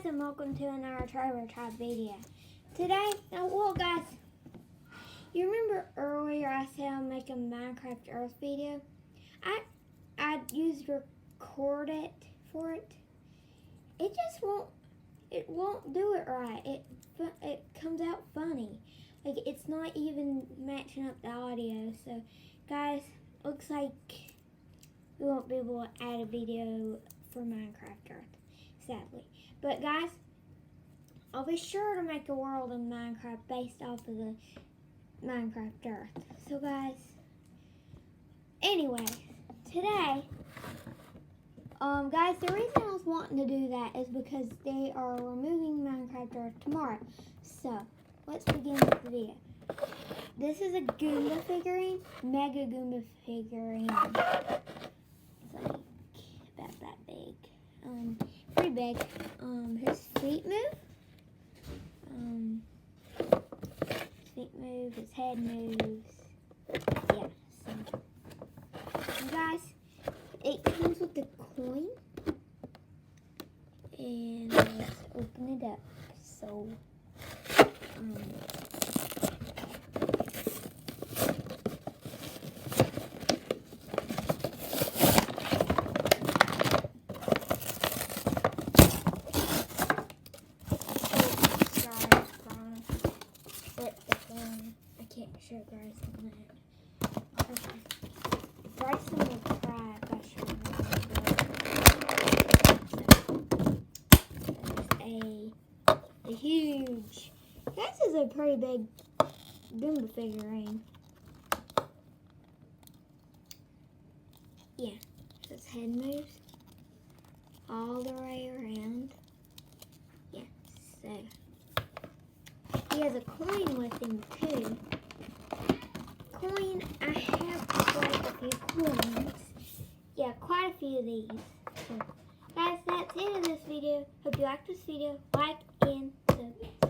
and welcome to another Tribe video. Today, well guys, you remember earlier I said I'll make a Minecraft Earth video? I used record it for it. It just won't do it right. It comes out funny. Like it's not even matching up the audio. So guys, looks like we won't be able to add a video for Minecraft Earth, sadly. But guys, I'll be sure to make a world in Minecraft based off of the Minecraft Earth. So guys, anyway, today, guys, the reason I was wanting to do that is because they are removing Minecraft Earth tomorrow. So, let's begin with the video. This is a Goomba figurine, Mega Goomba figurine. It's like about that big. Pretty big. His feet move. His head moves. Yeah, so. And guys, it comes with the coin. And let's open it up. So, show guys on that. Okay. Bryson will cry if I show him. A huge. This is a pretty big Goomba figurine. Yeah, his head moves all the way around. Yeah, so he has a coin with him too. I have quite a few coins. Yeah, quite a few of these. So, guys, that's it in this video. Hope you liked this video. Like and subscribe.